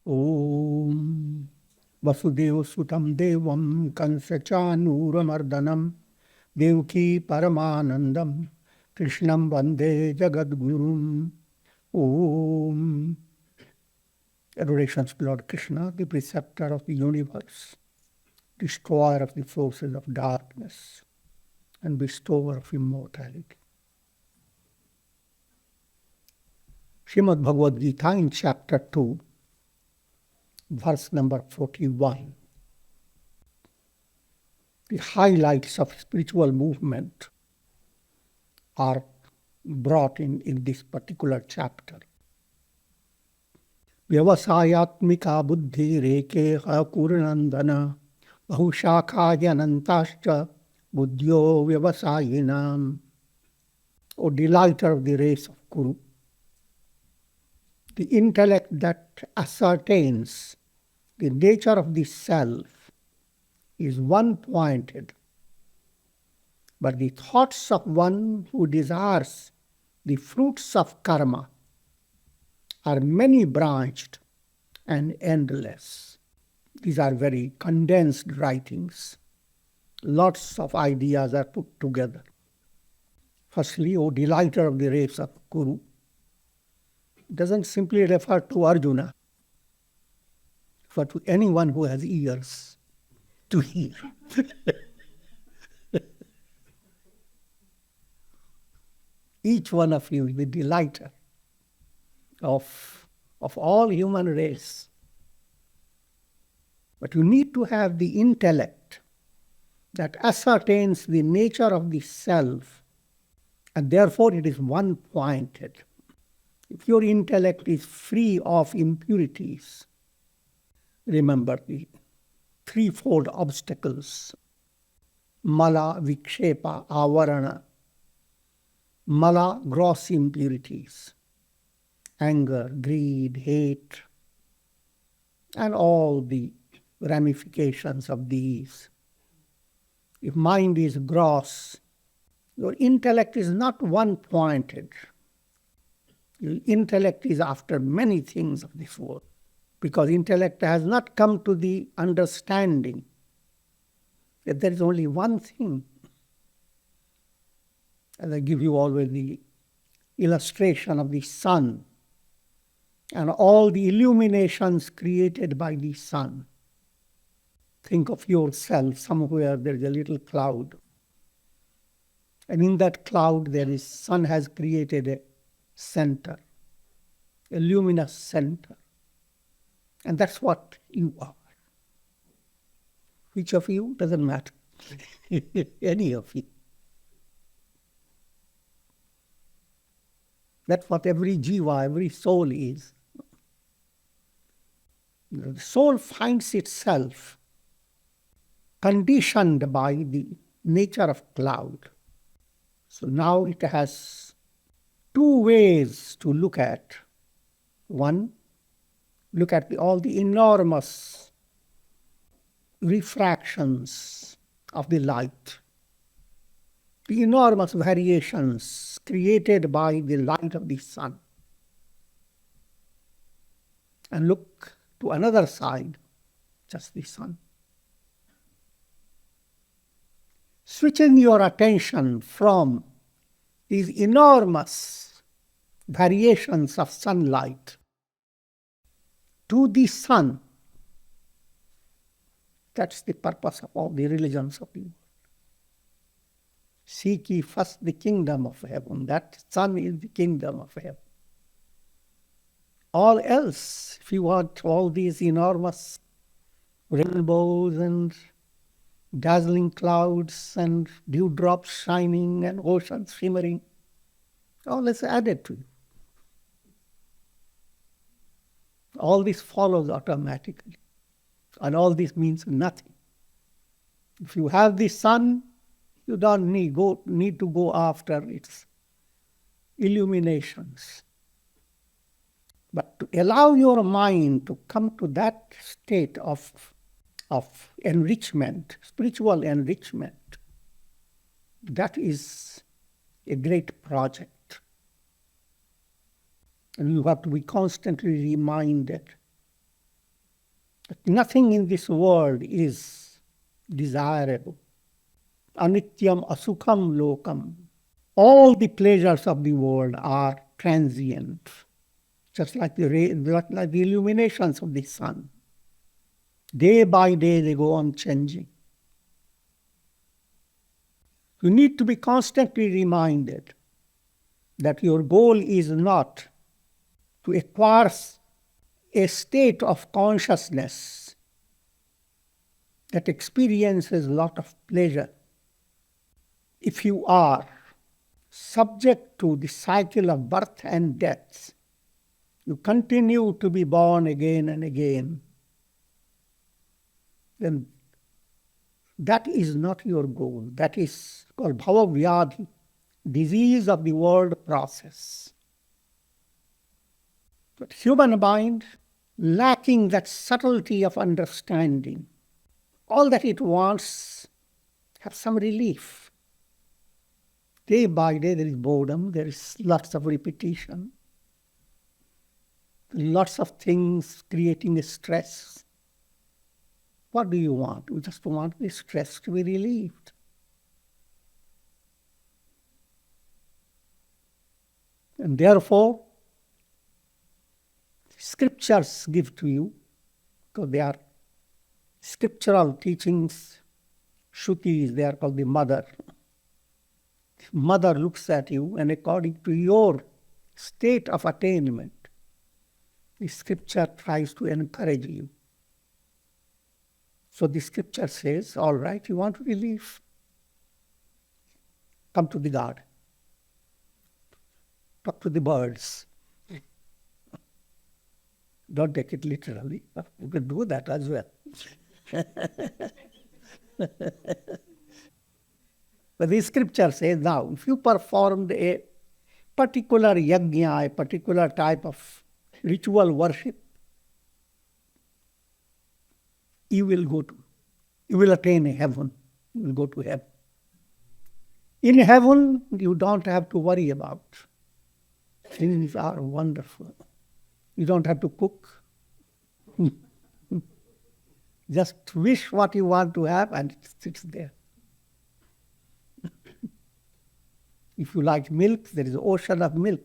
Om Vasudeva Sutam Devam Kansachanuramardanam Devki Paramanandam Krishnam Vande Jagadgurum. Om. Adorations to Lord Krishna, the preceptor of the universe, destroyer of the forces of darkness, and bestower of immortality. Srimad Bhagavad Gita in chapter 2, verse number 41. The highlights of spiritual movement are brought in this particular chapter. Vyavasayatmika buddhi rekeha kuranandana bahushakhayanantascha buddhyo vyavasayinam. O delighter of the race of Kuru, the intellect that ascertains the nature of the self is one-pointed, but the thoughts of one who desires the fruits of karma are many-branched and endless. These are very condensed writings. Lots of ideas are put together. Firstly, O delighter of the race of Kuru, doesn't simply refer to Arjuna, but to anyone who has ears to hear. Each one of you is the delighter of all human race. But you need to have the intellect that ascertains the nature of the self, and therefore it is one-pointed. If your intellect is free of impurities, remember the threefold obstacles: mala, vikshepa, avarana. Mala, gross impurities, anger, greed, hate, and all the ramifications of these. If mind is gross, your intellect is not one-pointed. Your intellect is after many things of this world, because intellect has not come to the understanding that there is only one thing. As I give you always the illustration of the sun and all the illuminations created by the sun. Think of yourself, somewhere there is a little cloud. And in that cloud sun has created a center, a luminous center. And that's what you are. Which of you? Doesn't matter. Any of you. That's what every jiva, every soul is. The soul finds itself conditioned by the nature of cloud. So now it has two ways to look at. One, look at all the enormous refractions of the light, the enormous variations created by the light of the sun. And look to another side, just the sun. Switching your attention from these enormous variations of sunlight to the sun. That's the purpose of all the religions of the world. Seek ye first the kingdom of heaven. That sun is the kingdom of heaven. All else, if you want all these enormous rainbows and dazzling clouds and dewdrops shining and oceans shimmering, all is added to you. All this follows automatically. And all this means nothing. If you have the sun, you don't need to go after its illuminations. But to allow your mind to come to that state of enrichment, spiritual enrichment, that is a great project. And you have to be constantly reminded Nothing in this world is desirable. Anityam asukham lokam. All the pleasures of the world are transient, just like like the illuminations of the sun. Day by day, they go on changing. You need to be constantly reminded that your goal is not to acquire a state of consciousness that experiences a lot of pleasure. If you are subject to the cycle of birth and death, you continue to be born again and again, then that is not your goal. That is called bhava vyadhi, disease of the world process. But human mind, lacking that subtlety of understanding, all that it wants, have some relief. Day by day there is boredom, there is lots of repetition, lots of things creating stress. What do you want? You just want the stress to be relieved. And therefore, scriptures give to you, because they are scriptural teachings, Shrutis, they are called the mother. Mother looks at you, and according to your state of attainment, the scripture tries to encourage you. So the scripture says, all right, you want relief? Come to the garden. Talk to the birds. Don't take it literally. You can do that as well. But the scripture says, now, if you performed a particular yajna, a particular type of ritual worship, you will attain heaven. You will go to heaven. In heaven, you don't have to worry about. Things are wonderful. You don't have to cook. Just wish what you want to have and it sits there. If you like milk, there is an ocean of milk,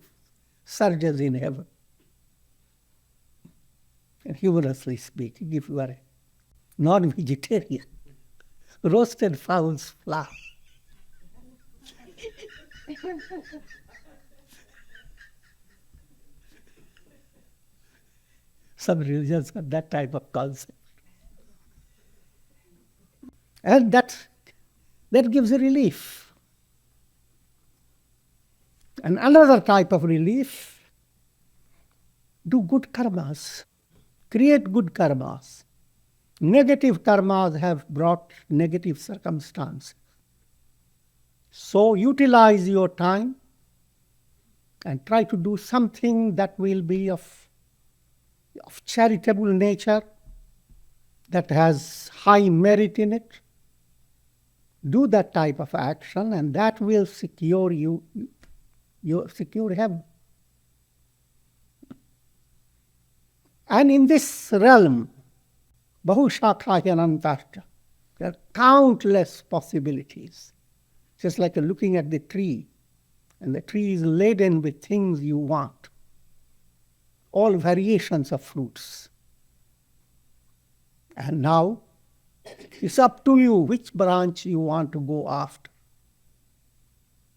surges in heaven. And humorously speaking, if you are a non-vegetarian, roasted fowl's flour. Some religions have that type of concept. And that gives a relief. And another type of relief, do good karmas, create good karmas. Negative karmas have brought negative circumstances. So utilize your time and try to do something that will be of charitable nature, that has high merit in it. Do that type of action, and that will secure you secure heaven. And in this realm, bahushakhayanantascha, there are countless possibilities. Just like looking at the tree, and the tree is laden with things you want, all variations of fruits. And now, it's up to you which branch you want to go after.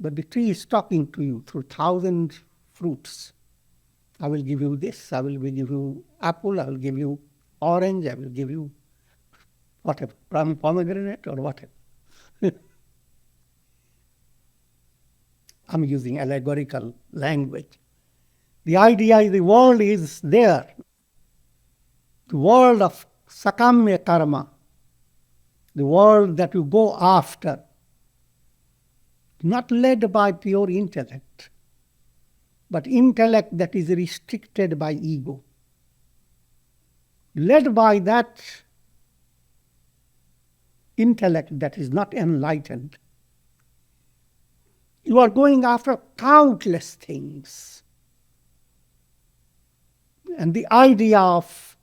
But the tree is talking to you through 1,000 fruits. I will give you this, I will give you apple, I will give you orange, I will give you whatever, pomegranate or whatever. I'm using allegorical language. The idea is the world is there. The world of sakamya karma, the world that you go after, not led by pure intellect, but intellect that is restricted by ego. Led by that intellect that is not enlightened, you are going after countless things. And the idea of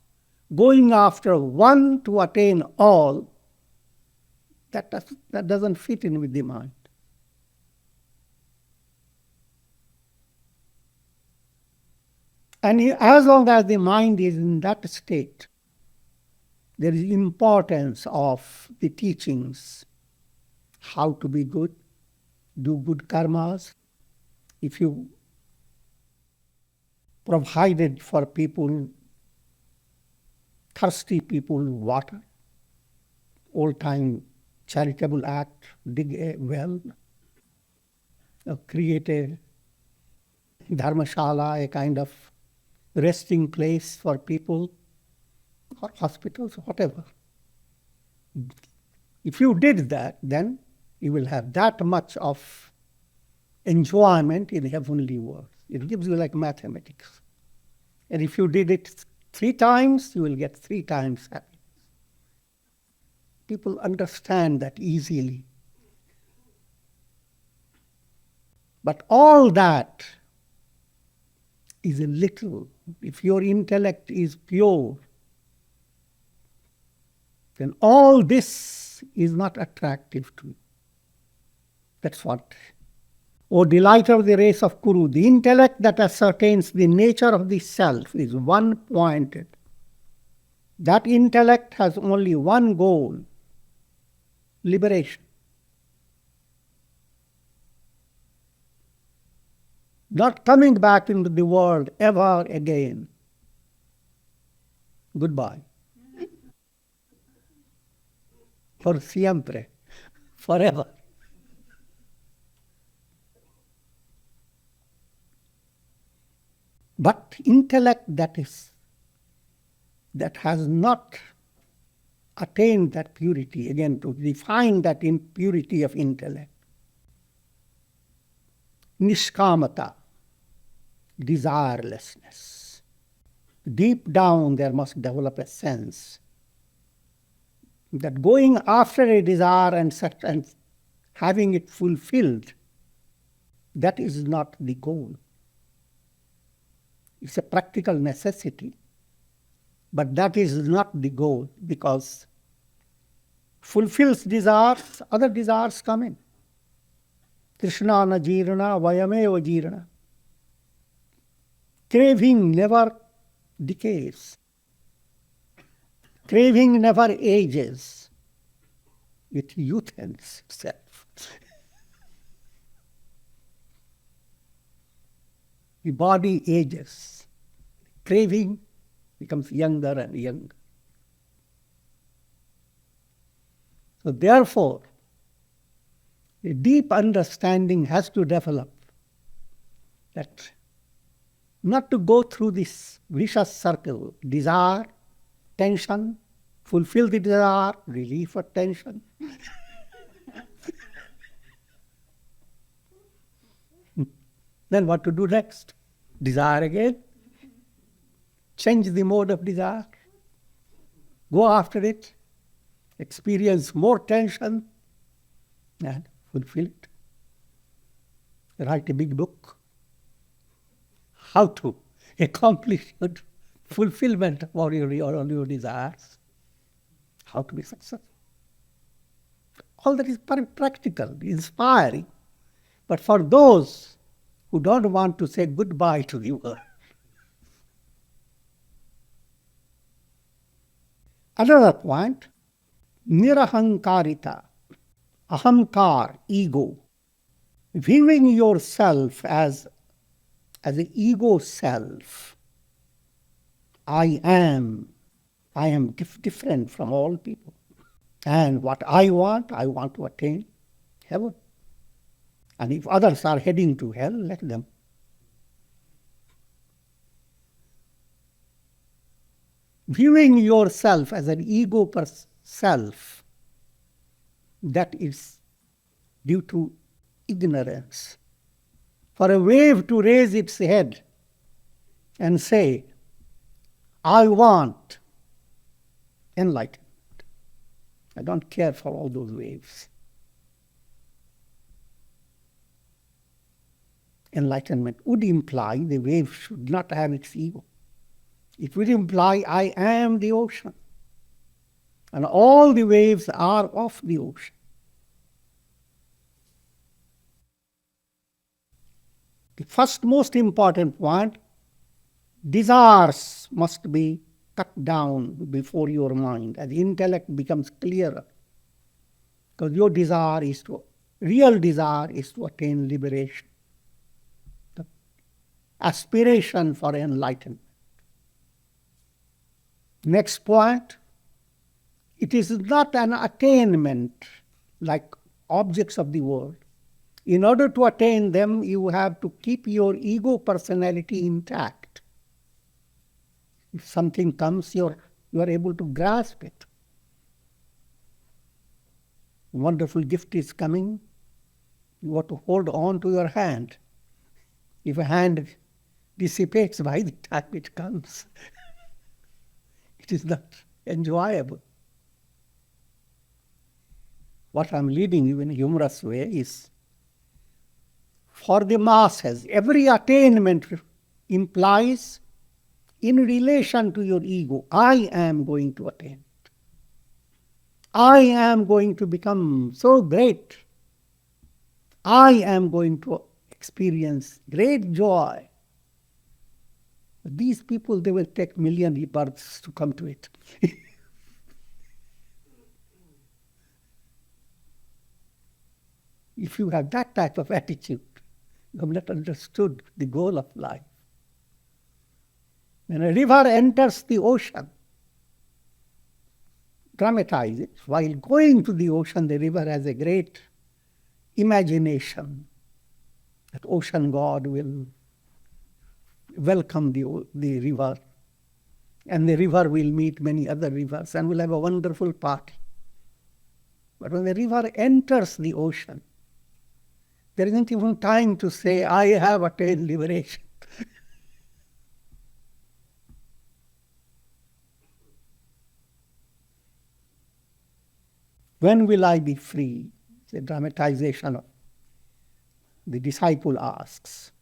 going after one to attain all, that doesn't fit in with the mind. And as long as the mind is in that state, there is importance of the teachings, how to be good, do good karmas. If you provided for people, thirsty people, water, old-time charitable act, dig a well, create a dharmashala, a kind of resting place for people, or hospitals, whatever. If you did that, then you will have that much of enjoyment in heavenly world. It gives you like mathematics. And if you did it 3 times, you will get 3 times happiness. People understand that easily. But all that is a little. If your intellect is pure, then all this is not attractive to you. That's what. O delight of the race of Kuru, the intellect that ascertains the nature of the self is one-pointed. That intellect has only one goal: liberation. Not coming back into the world ever again. Goodbye. For siempre. Forever. But intellect that has not attained that purity, again, to define that impurity of intellect, nishkamata, desirelessness. Deep down there must develop a sense that going after a desire and having it fulfilled, that is not the goal. It's a practical necessity, but that is not the goal, because fulfills desires, other desires come in. Trishna na jirna, vayameva jirna. Craving never decays. Craving never ages. It youthens itself. The body ages. Craving becomes younger and younger. So therefore, a deep understanding has to develop that not to go through this vicious circle, desire, tension, fulfill the desire, relief of tension. Then what to do next? Desire again. Change the mode of desire. Go after it. Experience more tension and fulfill it. Write a big book. How to accomplish fulfillment of all your desires. How to be successful. All that is practical, inspiring. But for those who don't want to say goodbye to the world. Another point, nirahankarita, ahamkar, ego. Viewing yourself as an ego self. I am different from all people. And what I want to attain heaven. And if others are heading to hell, let them. Viewing yourself as an ego self, that is due to ignorance. For a wave to raise its head and say, I want enlightenment. I don't care for all those waves. Enlightenment would imply the wave should not have its ego. It will imply I am the ocean. And all the waves are of the ocean. The first most important point, desires must be cut down before your mind as intellect becomes clearer. Because your real desire is to attain liberation, the aspiration for enlightenment. Next point, it is not an attainment like objects of the world. In order to attain them, you have to keep your ego personality intact. If something comes, you are able to grasp it. A wonderful gift is coming, you have to hold on to your hand. If a hand dissipates by the time it comes, it is not enjoyable. What I'm leading you in a humorous way is, for the masses, every attainment implies, in relation to your ego, I am going to attain. I am going to become so great. I am going to experience great joy. But these people, they will take million births to come to it. If you have that type of attitude, you have not understood the goal of life. When a river enters the ocean, dramatize it. While going to the ocean, the river has a great imagination that ocean god will welcome the river, and the river will meet many other rivers and will have a wonderful party. But when the river enters the ocean, there isn't even time to say, I have attained liberation. When will I be free? It's a dramatization of the disciple asks,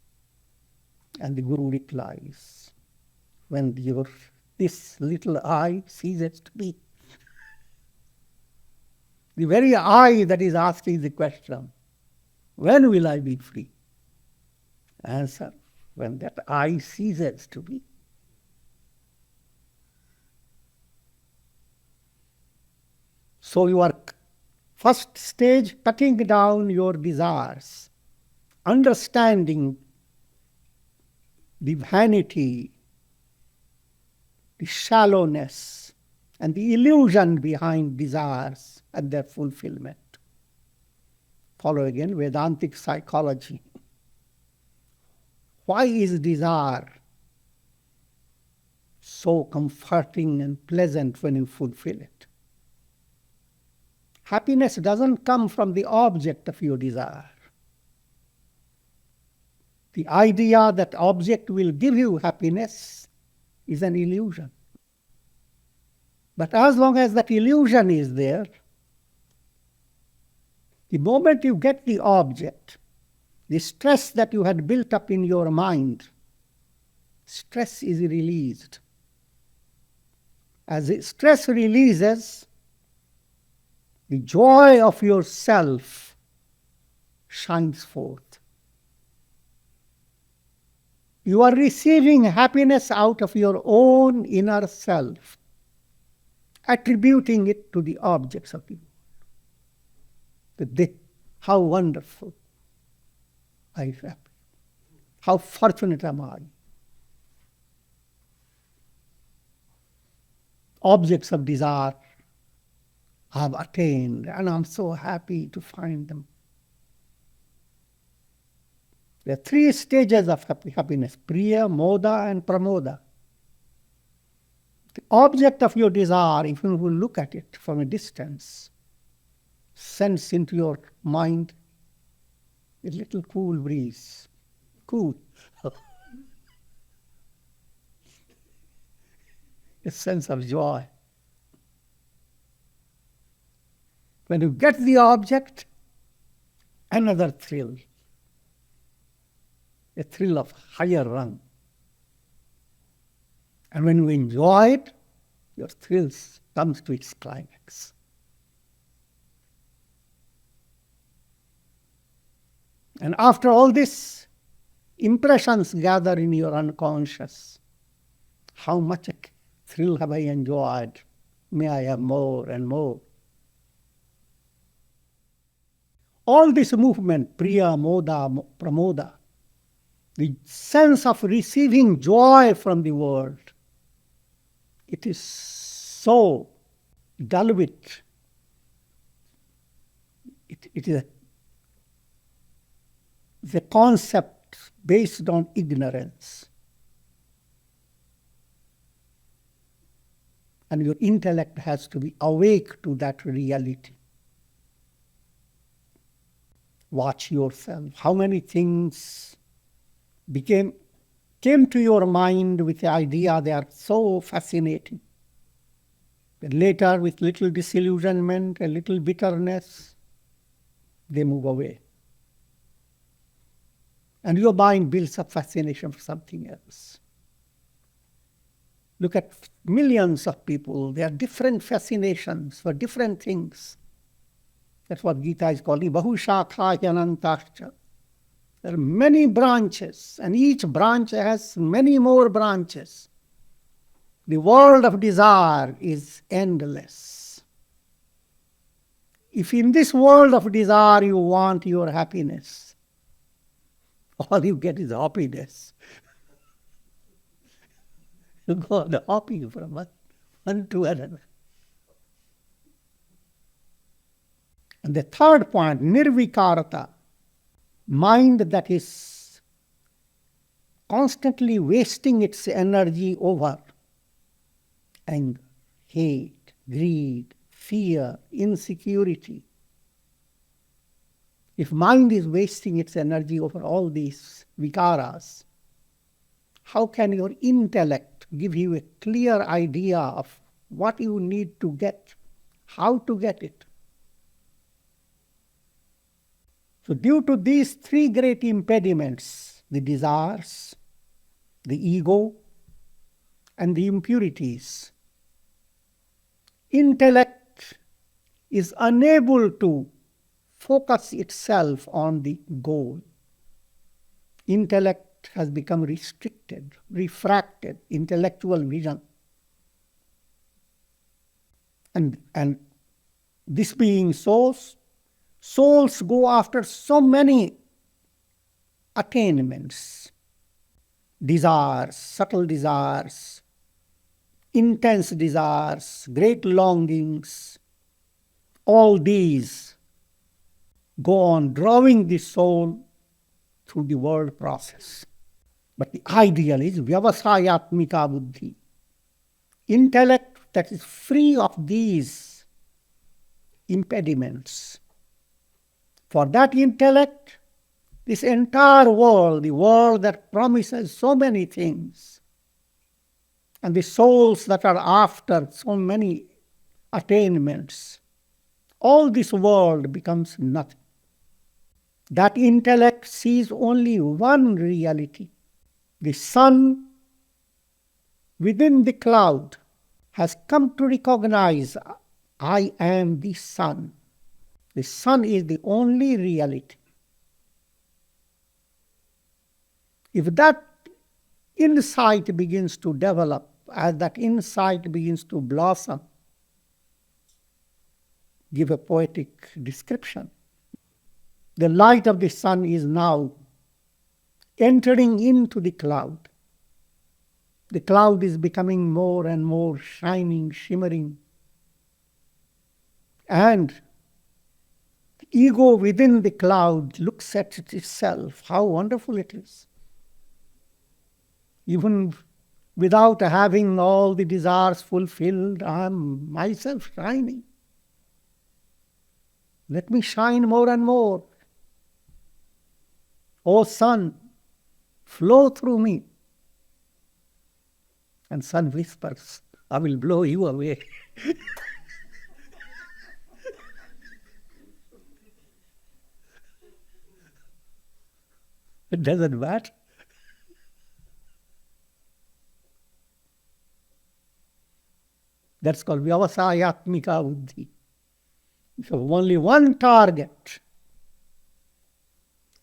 and the Guru replies, when this little I ceases to be. The very I that is asking the question, when will I be free? Answer, when that I ceases to be. So your first stage, cutting down your desires, understanding the vanity, the shallowness, and the illusion behind desires and their fulfillment. Follow again Vedantic psychology. Why is desire so comforting and pleasant when you fulfill it? Happiness doesn't come from the object of your desire. The idea that object will give you happiness is an illusion. But as long as that illusion is there, the moment you get the object, the stress that you had built up in your mind, stress is released. As stress releases, the joy of yourself shines forth. You are receiving happiness out of your own inner self, attributing it to the objects of the world. How wonderful. I'm happy. How fortunate am I? Objects of desire I have attained, and I'm so happy to find them. There are three stages of happiness: Priya, Moda, and Pramoda. The object of your desire, if you will look at it from a distance, sends into your mind a little cool breeze. Cool. A sense of joy. When you get the object, another thrill. A thrill of higher rung. And when you enjoy it, your thrills comes to its climax. And after all this, impressions gather in your unconscious. How much a thrill have I enjoyed? May I have more and more? All this movement, Priya, Moda, Pramoda, the sense of receiving joy from the world, it is so dull wit. It is the concept based on ignorance. And your intellect has to be awake to that reality. Watch yourself. How many things came to your mind with the idea they are so fascinating. But later, with little disillusionment, a little bitterness, they move away. And your mind builds up fascination for something else. Look at millions of people. They have different fascinations for different things. That's what Gita is calling Bahushakha Yanantascha. There are many branches, and each branch has many more branches. The world of desire is endless. If in this world of desire you want your happiness, all you get is happiness. You go on hopping from one to another. And the third point, nirvikarata, mind that is constantly wasting its energy over anger, hate, greed, fear, insecurity. If mind is wasting its energy over all these vikaras, how can your intellect give you a clear idea of what you need to get, how to get it? So due to these three great impediments, the desires, the ego, and the impurities, intellect is unable to focus itself on the goal. Intellect has become restricted, refracted, intellectual vision. And this being so, souls go after so many attainments, desires, subtle desires, intense desires, great longings. All these go on drawing the soul through the world process. But the ideal is vyavasayatmika buddhi, intellect that is free of these impediments. For that intellect, this entire world, the world that promises so many things, and the souls that are after so many attainments, all this world becomes nothing. That intellect sees only one reality. The sun within the cloud has come to recognize, I am the sun. The sun is the only reality. If that insight begins to develop, as that insight begins to blossom, give a poetic description. The light of the sun is now entering into the cloud. The cloud is becoming more and more shining, shimmering. And the ego within the cloud looks at it itself, how wonderful it is. Even without having all the desires fulfilled, I am myself shining. Let me shine more and more. O sun, flow through me. And sun whispers, I will blow you away. It doesn't matter. That's called Vyavasayatmika Buddhi. So only one target,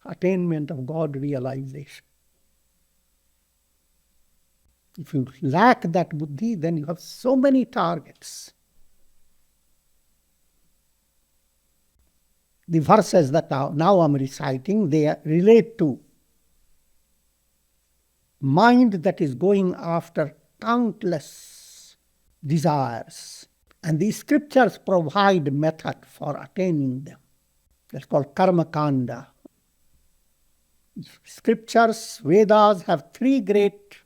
attainment of God realization. If you lack that buddhi, then you have so many targets. The verses that now I'm reciting, they relate to mind that is going after countless desires. And these scriptures provide method for attaining them. That's called karma kanda. Scriptures, Vedas have three great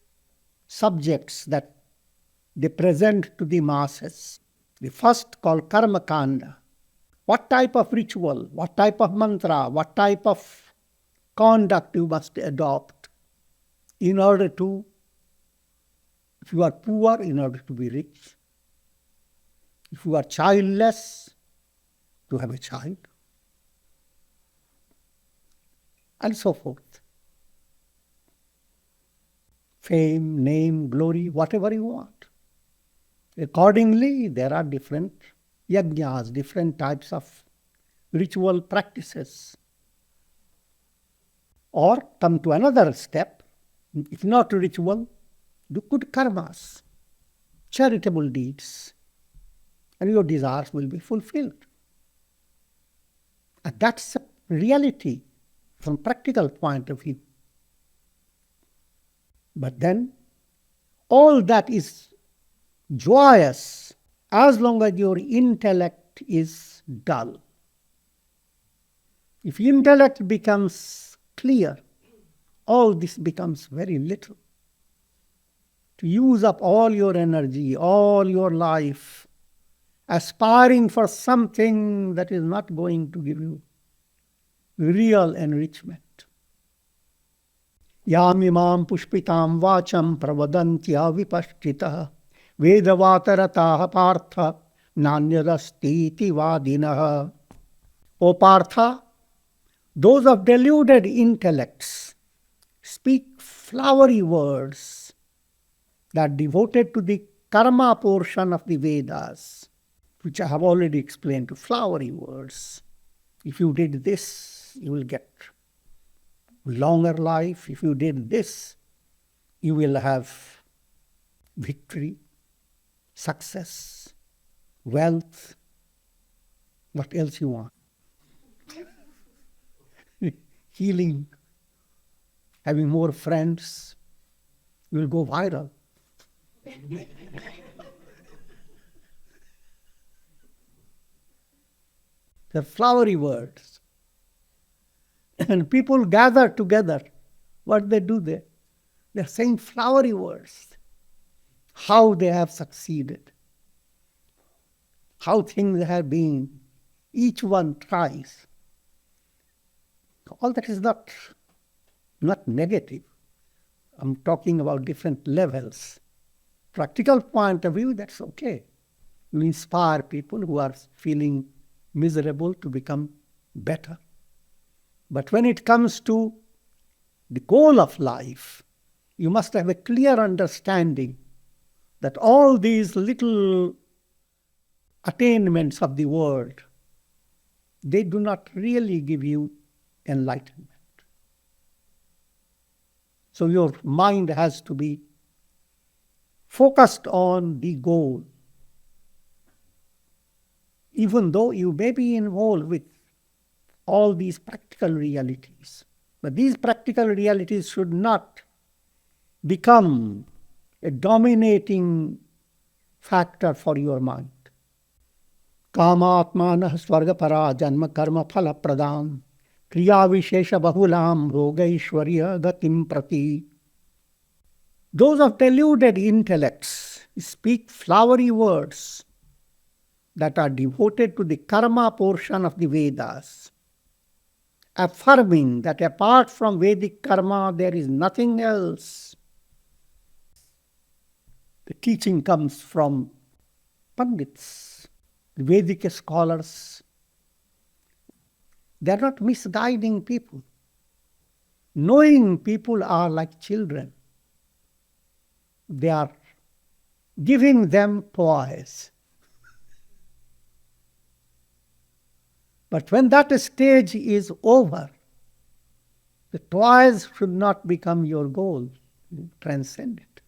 subjects that they present to the masses. The first called karma kanda. What type of ritual, what type of mantra, what type of conduct you must adopt in order to, if you are poor, in order to be rich. If you are childless, to have a child. And so forth. Fame, name, glory, whatever you want. Accordingly, there are different yajnas, different types of ritual practices. Or come to another step, if not ritual, do good karmas, charitable deeds, and your desires will be fulfilled. And that's a reality from practical point of view. But then, all that is joyous as long as your intellect is dull. If intellect becomes clear, all this becomes very little. To use up all your energy, all your life, aspiring for something that is not going to give you real enrichment. Yamimam pushpitam vacham pravadantya vipashtitah vedavatarataha partha nanyadastiti vadinaha. O Partha, those of deluded intellects speak flowery words that are devoted to the karma portion of the Vedas, which I have already explained to flowery words. If you did this, you will get longer life. If you did this, you will have victory, success, wealth. What else you want? Healing, having more friends, you will go viral. They're flowery words. And people gather together. What they do there? They're saying flowery words. How they have succeeded. How things have been. Each one tries. All that is not negative. I'm talking about different levels. Practical point of view, that's okay. You inspire people who are feeling miserable to become better. But when it comes to the goal of life, you must have a clear understanding that all these little attainments of the world, they do not really give you enlightenment. So your mind has to be focused on the goal. Even though you may be involved with all these practical realities, but these practical realities should not become a dominating factor for your mind. Kamatmanah swargapara janma karma phala pradam kriya vishesha bahulam rogaishwarya gatim prati. Those of deluded intellects speak flowery words that are devoted to the karma portion of the Vedas, affirming that apart from Vedic karma there is nothing else. The teaching comes from Pandits, the Vedic scholars. They are not misguiding people. Knowing people are like children. They are giving them toys. But when that stage is over, the toys should not become your goal. You transcend it.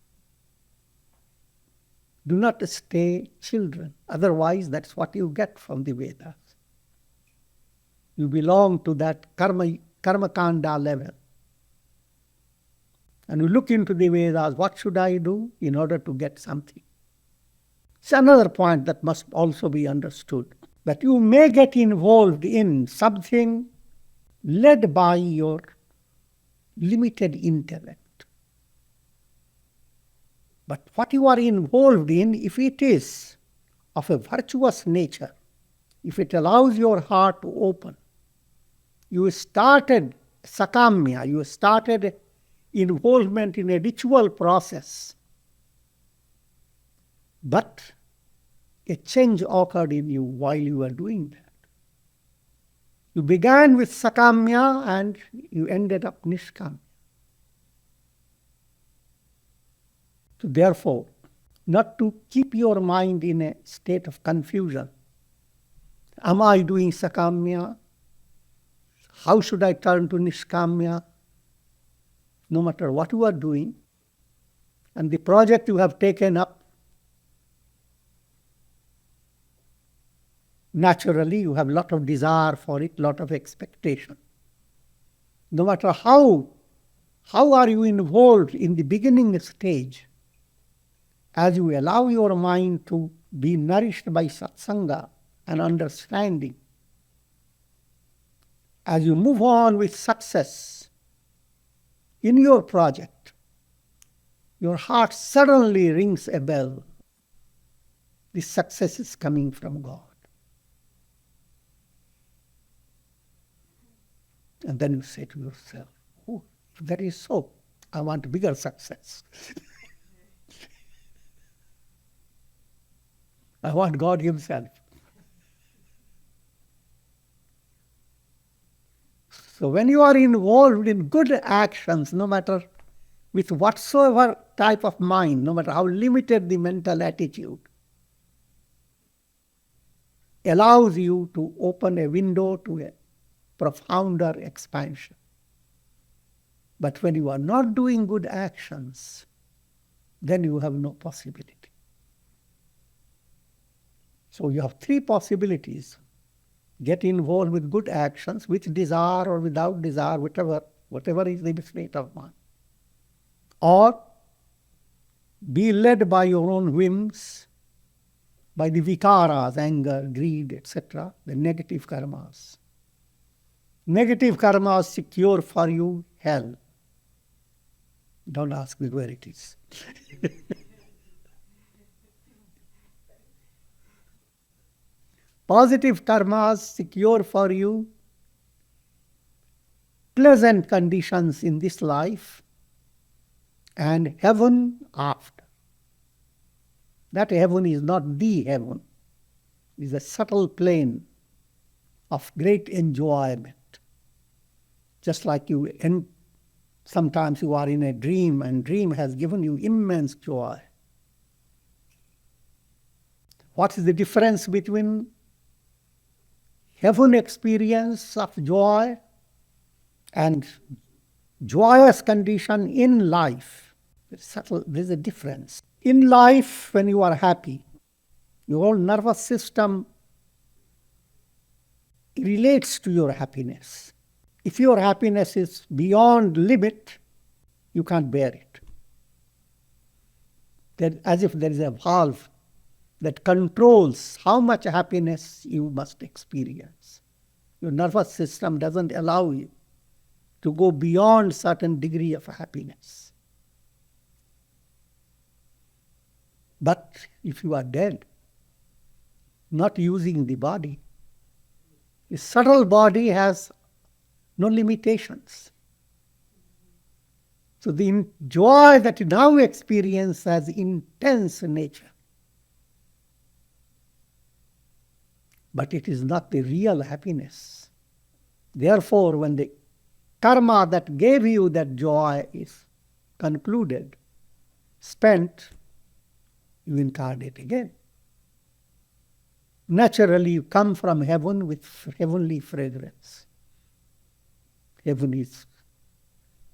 Do not stay children. Otherwise, that's what you get from the Vedas. You belong to that karma kanda level. And you look into the Vedas, what should I do in order to get something? It's another point that must also be understood. That you may get involved in something led by your limited intellect. But what you are involved in, if it is of a virtuous nature, if it allows your heart to open, you started sakamya, you started involvement in a ritual process, but a change occurred in you while you were doing that. You began with sakamya and you ended up nishkamya. So therefore, not to keep your mind in a state of confusion. Am I doing sakamya? How should I turn to nishkamya? No matter what you are doing, and the project you have taken up, naturally you have a lot of desire for it, lot of expectation. No matter how are you involved in the beginning stage, as you allow your mind to be nourished by satsanga and understanding, as you move on with success in your project, your heart suddenly rings a bell. This success is coming from God. And then you say to yourself, oh, if that is so, I want bigger success. I want God Himself. So when you are involved in good actions, no matter with whatsoever type of mind, no matter how limited the mental attitude, allows you to open a window to a profounder expansion. But when you are not doing good actions, then you have no possibility. So you have three possibilities. Get involved with good actions, with desire or without desire, whatever is the state of mind. Or be led by your own whims, by the vikaras, anger, greed, etc., the negative karmas. Negative karmas secure for you hell. Don't ask me where it is. Positive karmas secure for you pleasant conditions in this life and heaven after. That heaven is not the heaven. It is a subtle plane of great enjoyment. Just like sometimes you are in a dream and dream has given you immense joy. What is the difference between heaven experience of joy and joyous condition in life? It's subtle, there's a difference. In life, when you are happy, your whole nervous system relates to your happiness. If your happiness is beyond limit, you can't bear it. As if there is a valve that controls how much happiness you must experience. Your nervous system doesn't allow you to go beyond certain degree of happiness. But if you are dead, not using the body, the subtle body has no limitations. So the joy that you now experience has intense nature. But it is not the real happiness. Therefore, when the karma that gave you that joy is concluded, spent, you incarnate again. Naturally, you come from heaven with heavenly fragrance. Heaven is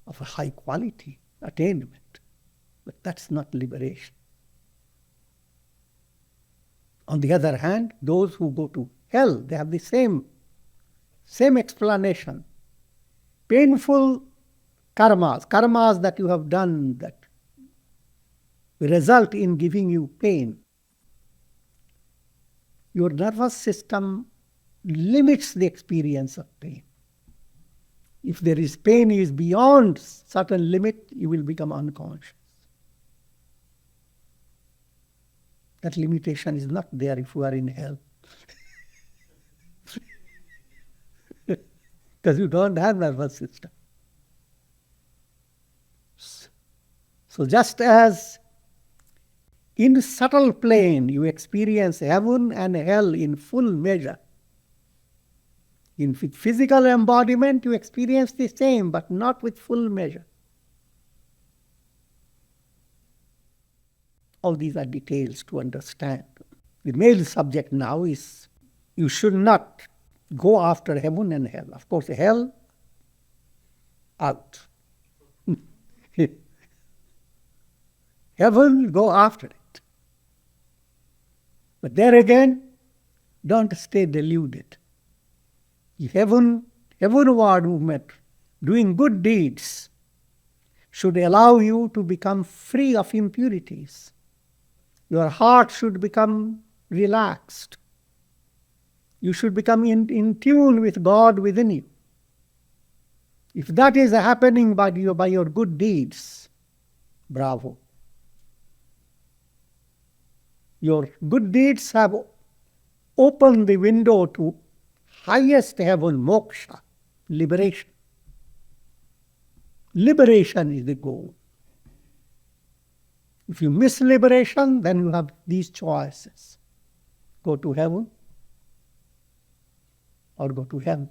of a high quality attainment, but that's not liberation. On the other hand, those who go to hell, they have the same explanation. Painful karmas that you have done that result in giving you pain. Your nervous system limits the experience of pain. If there is pain is beyond certain limit, you will become unconscious. That limitation is not there if you are in hell. Because you don't have nervous system. So just as in subtle plane you experience heaven and hell in full measure, in physical embodiment you experience the same, but not with full measure. All these are details to understand. The main subject now is you should not go after heaven and hell. Of course, hell, out. Heaven, go after it. But there again, don't stay deluded. Heavenward movement, doing good deeds, should allow you to become free of impurities. Your heart should become relaxed. You should become in tune with God within you. If that is happening by your good deeds, bravo. Your good deeds have opened the window to highest heaven, moksha, liberation. Liberation is the goal. If you miss liberation, then you have these choices. Go to heaven or go to hell.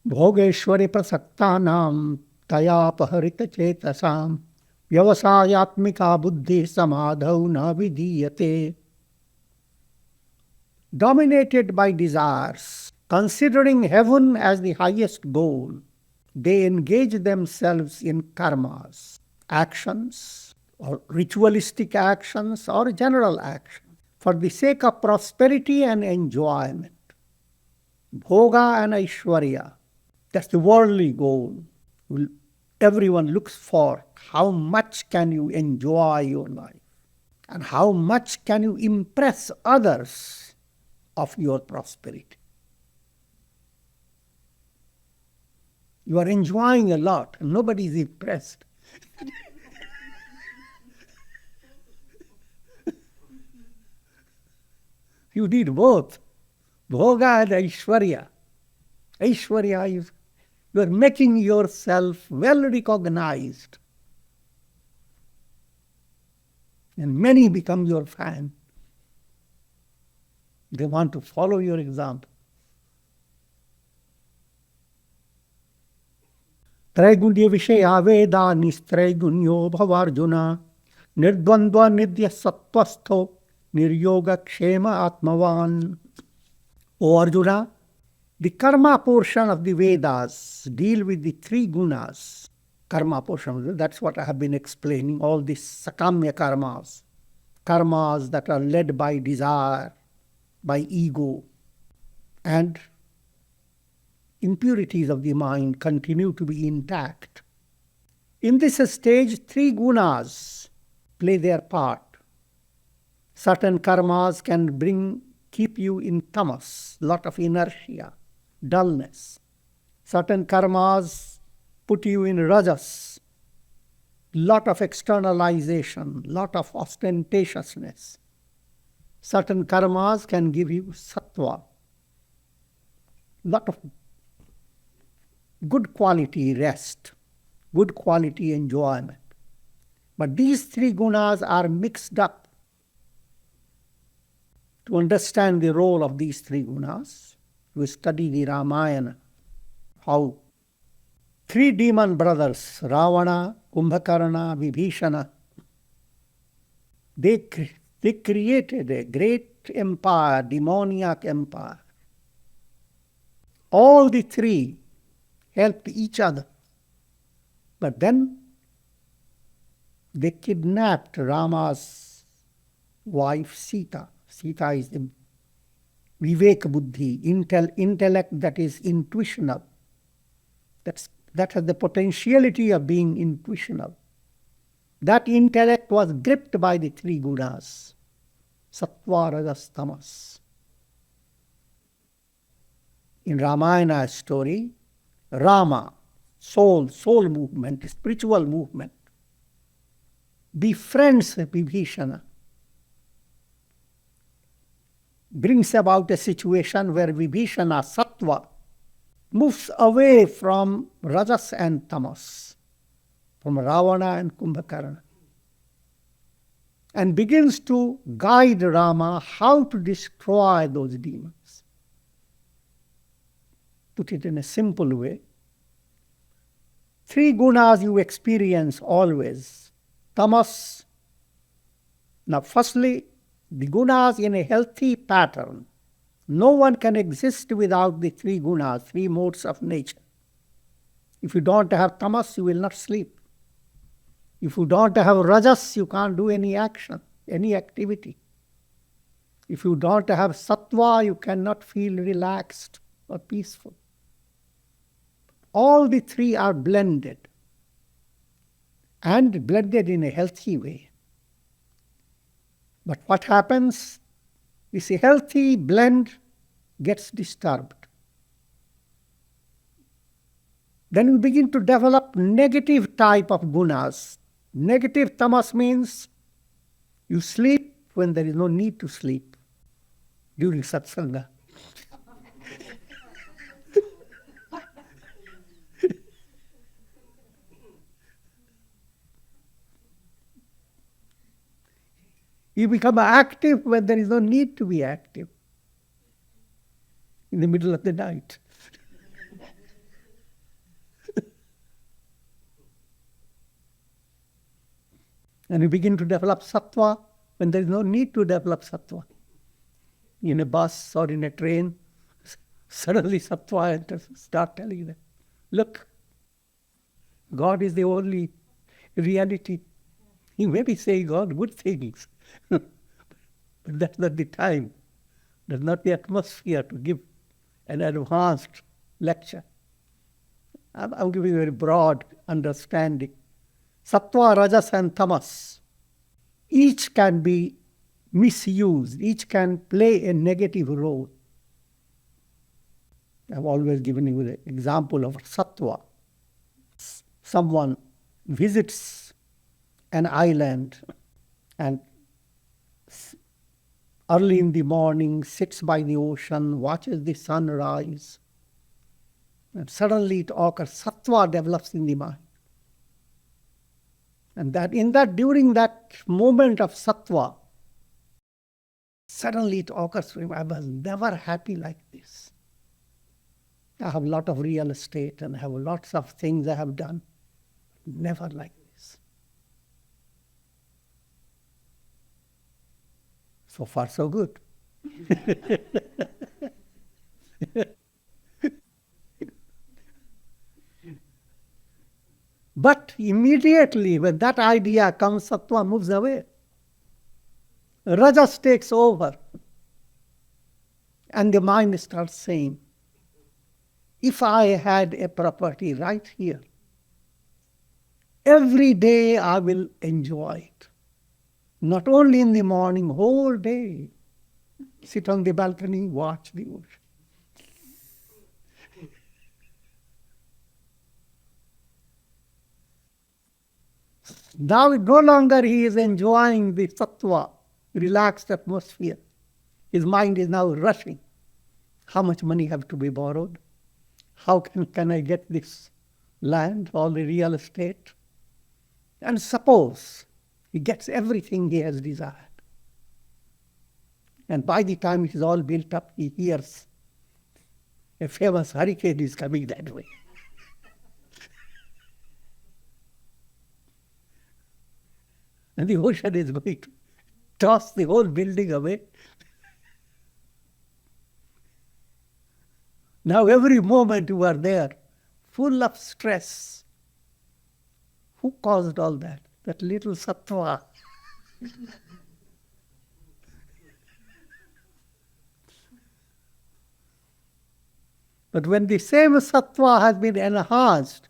Bhogeshwari prasaktanam tayapahārita chetasam vyavasāyātmika buddhi samadhau na vidīyate. Dominated by desires, considering heaven as the highest goal, they engage themselves in karmas, actions, or ritualistic actions, or general action, for the sake of prosperity and enjoyment. Bhoga and Aishwarya, that's the worldly goal. Everyone looks for how much can you enjoy your life, and how much can you impress others of your prosperity. You are enjoying a lot, and nobody is impressed. You need both, Bhoga and Aishwarya. Aishwarya is, you are making yourself well recognized. And many become your fan. They want to follow your example. Traigunya Vishaya Veda Nistraigunyo Bhavarjuna Nirdvandva Nidya Sattvastho Niryoga Kshema Atmavan. O Arjuna, the karma portion of the Vedas deal with the three gunas. Karma portion, that's what I have been explaining, all these sakamya karmas. Karmas that are led by desire, by ego, and impurities of the mind continue to be intact. In this stage, three gunas play their part. Certain karmas can keep you in tamas, lot of inertia, dullness. Certain karmas put you in rajas, lot of externalization, lot of ostentatiousness. Certain karmas can give you sattva, lot of good quality rest, good quality enjoyment. But these three gunas are mixed up. To understand the role of these three gunas, we study the Ramayana, how three demon brothers, Ravana, Kumbhakarna, Vibhishana, they created a great empire, demoniac empire. All the three helped each other. But then they kidnapped Rama's wife Sita. Sita is the Vivek Buddhi, intellect that is intuitional. That has the potentiality of being intuitional. That intellect was gripped by the three gunas, sattva, rajas, tamas. In Ramayana story, Rama, soul movement, spiritual movement, befriends Vibhishana, brings about a situation where Vibhishana, sattva, moves away from rajas and tamas, from Ravana and Kumbhakarna, and begins to guide Rama how to destroy those demons. Put it in a simple way. Three gunas you experience always. Tamas. Now, firstly, the gunas in a healthy pattern. No one can exist without the three gunas, three modes of nature. If you don't have tamas, you will not sleep. If you don't have rajas, you can't do any action, any activity. If you don't have sattva, you cannot feel relaxed or peaceful. All the three are blended, and blended in a healthy way. But what happens? This healthy blend gets disturbed. Then we begin to develop negative type of gunas. Negative tamas means you sleep when there is no need to sleep during satsanga. You become active when there is no need to be active, in the middle of the night. And you begin to develop sattva when there is no need to develop sattva. In a bus or in a train, suddenly sattva enters, start telling them, look, God is the only reality. You may be saying all good things, but that's not the time. That's not the atmosphere to give an advanced lecture. I'm giving a very broad understanding. Sattva, rajas and tamas, each can be misused, each can play a negative role. I've always given you the example of sattva. Someone visits an island and early in the morning sits by the ocean, watches the sun rise, and suddenly it occurs, sattva develops in the mind. And during that moment of sattva, suddenly it occurs to him, I was never happy like this. I have a lot of real estate and I have lots of things I have done. Never like this. So far, so good. But immediately when that idea comes, sattva moves away. Rajas takes over. And the mind starts saying, if I had a property right here, every day I will enjoy it. Not only in the morning, whole day. Sit on the balcony, watch the ocean. Now no longer he is enjoying the sattva, relaxed atmosphere. His mind is now rushing. How much money have to be borrowed? How can I get this land, all the real estate? And suppose he gets everything he has desired. And by the time it is all built up, he hears a famous hurricane is coming that way. and the ocean is going to toss the whole building away. Now every moment you are there, full of stress. Who caused all that? That little sattva. But when the same sattva has been enhanced,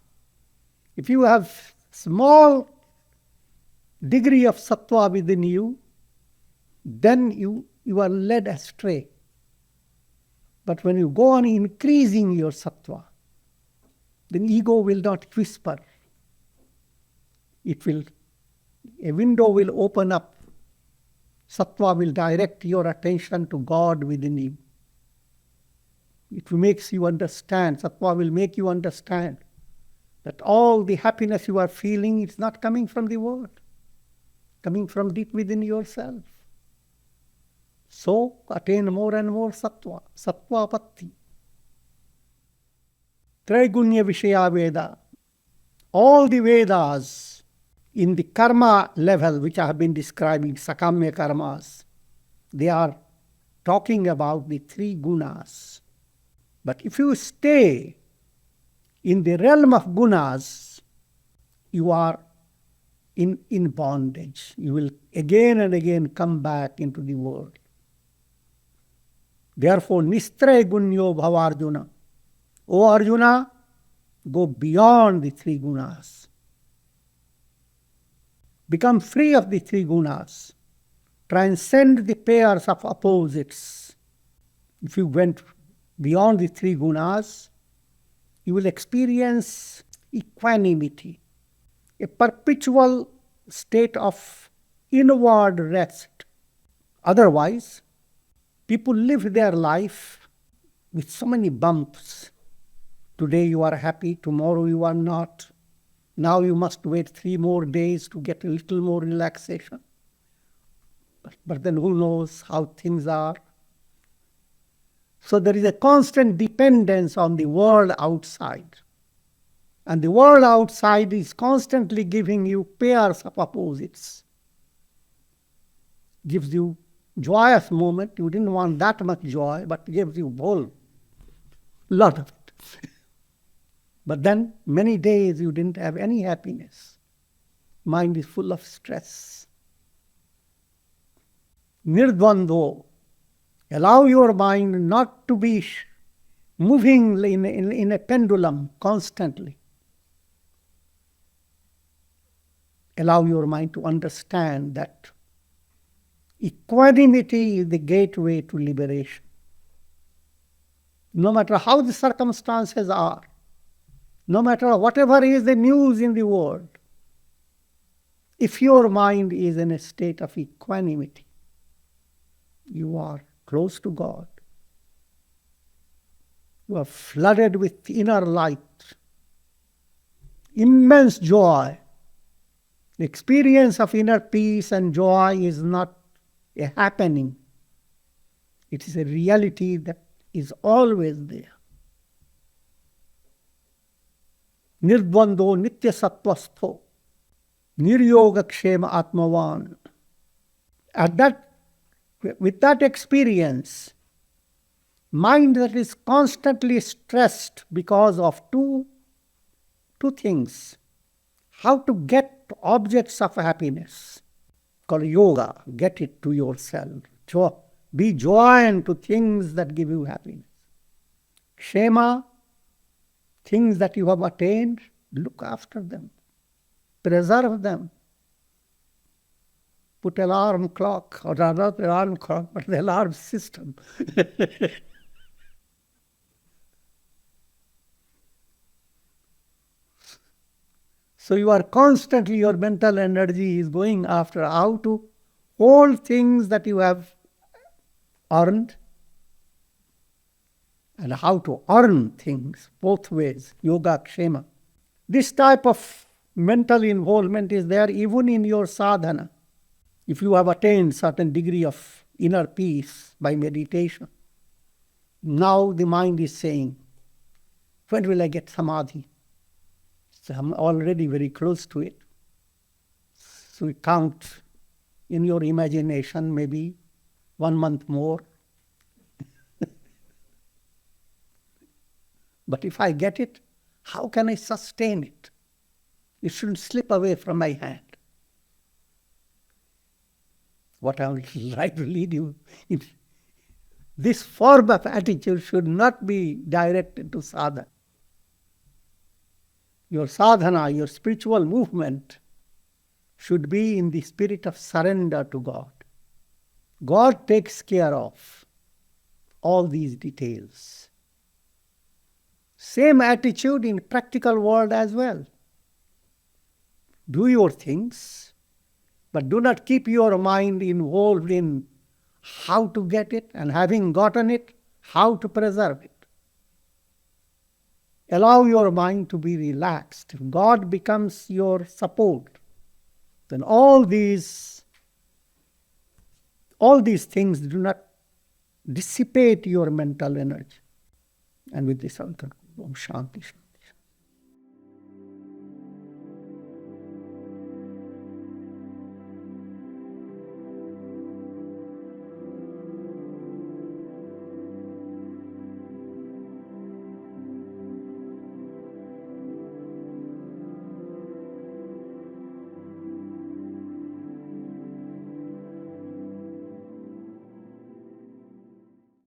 if you have small degree of sattva within you, then you are led astray. But when you go on increasing your sattva, then ego will not whisper. A window will open up. Sattva will direct your attention to God within you. It makes you understand. Sattva will make you understand that all the happiness you are feeling is not coming from the world, coming from deep within yourself. So attain more and more sattva, sattvapatti. Traigunya Vishaya Veda. All the Vedas in the karma level, which I have been describing, sakamya karmas, they are talking about the three gunas. But if you stay in the realm of gunas, you are in bondage. You will again and again come back into the world. Therefore, Nistraya Gunyo Bhava Arjuna. O Arjuna, go beyond the three gunas. Become free of the three gunas. Transcend the pairs of opposites. If you went beyond the three gunas, you will experience equanimity, a perpetual state of inward rest. Otherwise, people live their life with so many bumps. Today you are happy, tomorrow you are not. Now you must wait 3 more days to get a little more relaxation. But then who knows how things are. So there is a constant dependence on the world outside. And the world outside is constantly giving you pairs of opposites. Gives you joyous moment. You didn't want that much joy, but gives you a whole lot of it. But then many days you didn't have any happiness. Mind is full of stress. Nirdvandho. Allow your mind not to be moving in a pendulum constantly. Allow your mind to understand that equanimity is the gateway to liberation. No matter how the circumstances are, no matter whatever is the news in the world, if your mind is in a state of equanimity, you are close to God. You are flooded with inner light, immense joy. The experience of inner peace and joy is not a happening. It is a reality that is always there. Nirdvandho nitya sattvastho, niryoga kshema atmavan. With that experience, mind that is constantly stressed because of two things. How to get objects of happiness, called yoga, get it to yourself. Be joined to things that give you happiness. Kshema, things that you have attained, look after them. Preserve them. Put alarm clock, or not alarm clock, but the alarm system. So you are constantly, your mental energy is going after how to hold things that you have earned and how to earn things both ways, yoga, kshema. This type of mental involvement is there even in your sadhana. If you have attained certain degree of inner peace by meditation, now the mind is saying, when will I get samadhi? So I'm already very close to it. So you count in your imagination maybe 1 month more. But if I get it, how can I sustain it? It shouldn't slip away from my hand. What I would like to lead you in this form of attitude should not be directed to sadhana. Your sadhana, your spiritual movement should be in the spirit of surrender to God. God takes care of all these details. Same attitude in practical world as well. Do your things, but do not keep your mind involved in how to get it, and having gotten it, how to preserve it. Allow your mind to be relaxed. If God becomes your support, then all these things do not dissipate your mental energy. And with this, I'll conclude. Om Shanti.